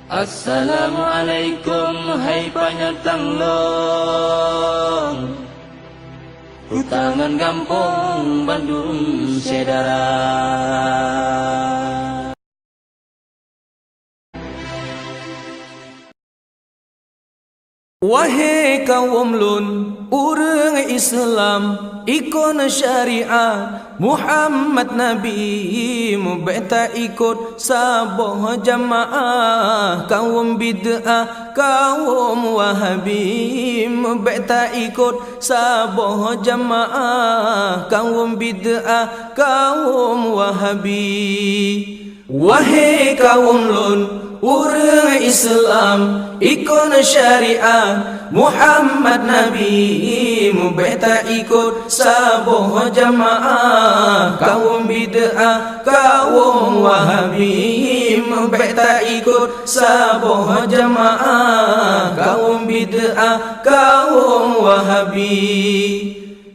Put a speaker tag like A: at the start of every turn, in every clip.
A: Assalamualaikum hai panyatang long Hutangan Kampung Bandung Sedara.
B: Wahai kaum lun, urang Islam, ikon syariat Muhammad Nabi, mubeta ikut saboh jamaah. Kaum bid'ah, kaum wahabi, mubeta ikut saboh jamaah. Kaum bid'ah, kaum wahabi. Wahai kaum lun, urang Islam, ikon syariat Muhammad Nabi, mubeta ikut saboh jamaah. Kaum bid'ah, kaum wahabi, mubeta ikut saboh jamaah. Kaum bid'ah, kaum wahabi.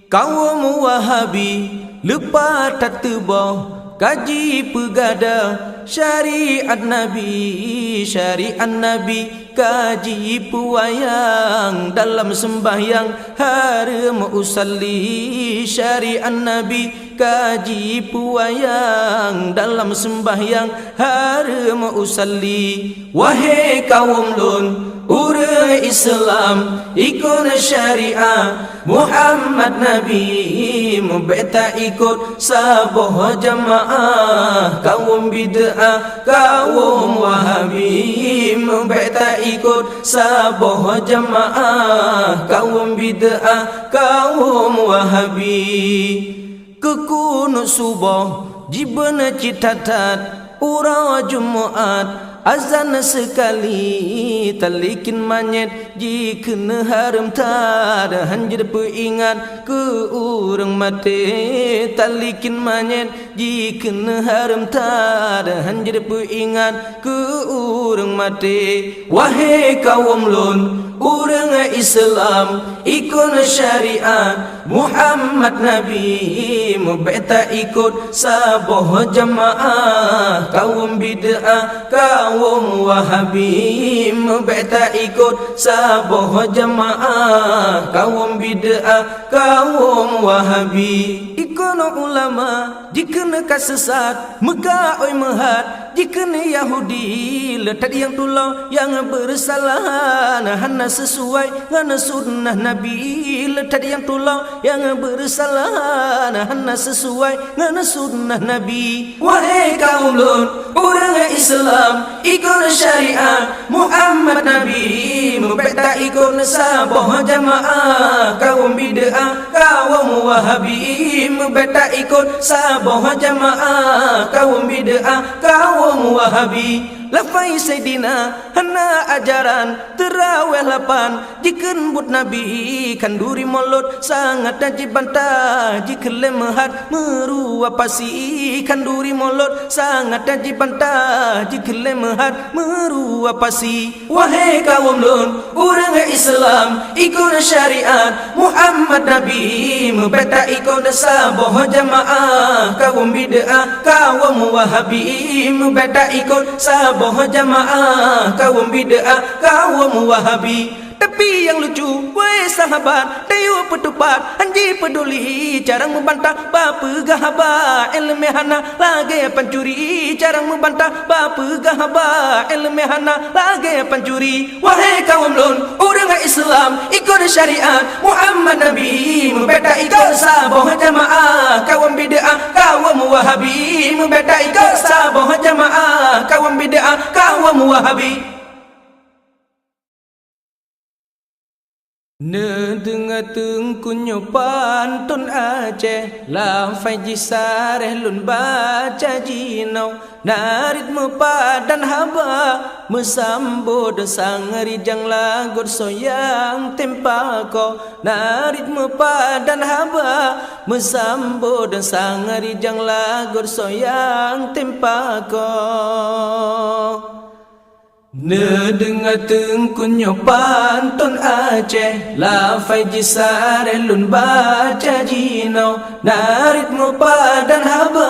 B: Kaum wahabi lepas tak tebah kaji pegada syariat Nabi, syariat Nabi kaji puayang dalam sembahyang haram usalli. Syariat Nabi kaji puayang dalam sembahyang haram usalli. Wahai kaum lun, urang Islam, ikon syariat Muhammad Nabi, mubeta ikut saboh jamaah. Kaum bid'ah, kaum wahabi, mubeta ikut saboh jamaah. Kaum bid'ah, kaum wahabi. Kekunut subuh jibana citatat ura Jumaat, azan sekali talikin manyet jikena haram tada. Hanjir peingat ke urang mati, talikin manyet jikena haram tada. Hanjir peingat ke urang mati. Wahai kaum lun, urang Islam, ikon syariat Muhammad Nabi, mubeta ikut saboh jamaah. Kaum bid'ah, kaum wahabi, mubeta ikut saboh jamaah. Kaum bid'ah, kaum wahabi. Ikon ulama jikena kasesat, Mekah oi mehat jikena Yahudi. Letak yang tulau yang bersalah, hana sesuai dengan sunnah Nabi. Letak yang tulau yang bersalah, hana sesuai dengan sunnah Nabi. Wahai kaum lun, urang Islam, ikon syariat Muhammad Nabi, mubeta ikon saboh jamaah. Kaum bid'ah, kaum wahabi, mubeta ikut saboh jamaah. Kaum bid'ah, kaum wahabi. Lafai Sayyidina hana ajaran terawih 8 jiken but Nabi kanduri molot sangat najib bantah. Jikele mehat merua pasi kanduri molot sangat najib bantah. Jikele mehat merua pasi. Wahai kaum lun, urang Islam, ikon syariat Muhammad Nabi, mubeta ikon saboh jamaah. Kaum bid'ah, kaum wahabi, mubeta ikon saboh jamaah. Kaum bid'ah, kaum wahabi. Tapi yang lucu, weh sahabat, dayu petupat, anji peduli, jarang membantah bapa gahaba, ilmu hana lagi pencuri. Jarang membantah bapa gahaba, ilmu hana lagi pencuri. Wahai kaum lun, urang Islam, ikut syariat Muhammad Nabi, mubeta ikut saboh jamaah. Kaum bid'ah, kaum wahabi, mubeta ikut saboh jamaah. Kaum bid'ah, kaum wahabi. Nedenga tung kunyo pantun Aceh, lafai jisareh lun baca jinau. Narit mepadan haba, mesambod sangari jang lagot soyang tempako. Narit mepadan haba, mesambod sangari jang lagot soyang tempako. Nedenga tung kunyo pantun Aceh, lafai jisareh lun baca jinau. Narit mepadan haba, mesambod sangari jang lagot soyang tempako. Narit mepadan haba, mesambod sangari jang lagot soyang tempako. Nedenga tung kunyo pantun Aceh, lafai jisareh lun baca jinau. Narit mepadan haba, mesambod sangari jang lagot soyang tempako. Dengar tengkunyo pantun Aceh La fai jisare lun baca jinau Narit mu padan haba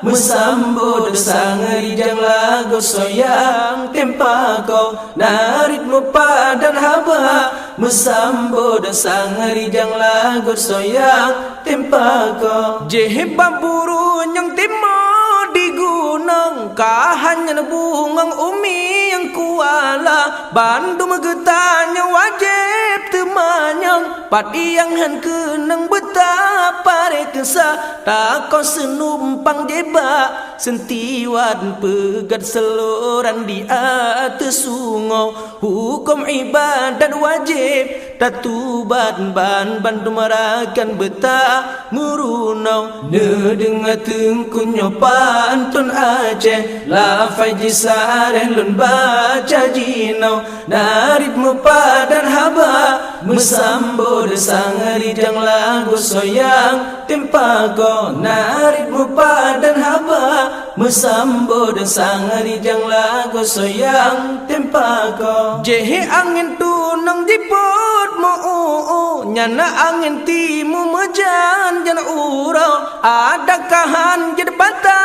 B: Mesambut sangari jang lagu soyang tempa kau Narit mu padan haba Mesambut sangari jang lagu soyang tempa kau Jehebab buru yang timur di gunung Kahanya bungang umi yang kuala Bandung getanya wajib temanyang Padi yang han kenang betapa rekesa Takon senumpang jeba Sentiwan pegat seluran di atas sungai Hukum ibadat wajib Tatubat ban dumarakan betah murunau Dengar tengkunyo pantun Aceh La fai jisare lun baca jinau Narit mu padan haba Mesambut sangari jang lagu soyang tempa ko Narit mu padan haba Mesambut sangari jang lagu soyang tempa ko Jehe angin tunang jiput mo Nyana angin timu mejan jana urau Ada kahan jad bata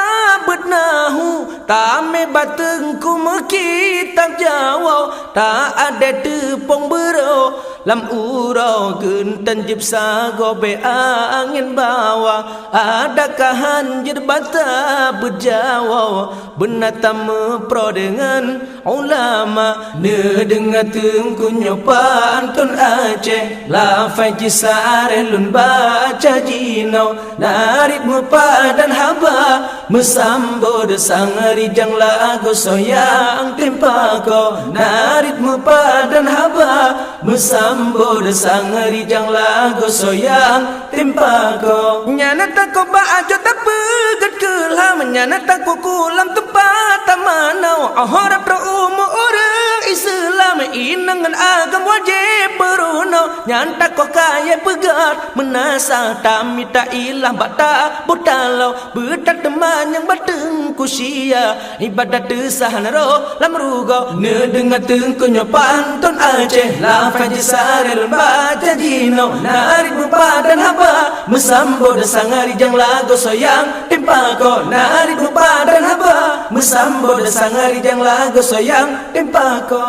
B: betnahu Tame batengku mekitak jawau Tak ada tepung berau Lam urau gentan jipsa gobe angin bawa Ada kahan jad bata berjawau Benatam mepro dengan ulama Dengar tengkunyo pantun Aceh La fai jisare lun baca jinau Narit mu padan haba Mesambut sangari jang lagu soyang tempa ko Narit mu padan haba Mesambut sangari jang lagu soyang tempa ko Nyana tak ko baajo tak pegat kelam Nyana tak ko kulam tempat tamanau Ahorap ra umu orang Islam Inangan agam wajib berunau Nyanta ko kaya pegat Menasa tami tak ilah bata butalau Betat teman yang bateng kusia Ibadat desahan roh lam rugo Dengar tengkunyo pantun Aceh La fai jisare lun baca jinau Narit mu padan haba Mesambut sangari jang lagu soyang tempa ko Narit mu padan haba Mesambut sangari jang lagu soyang tempa ko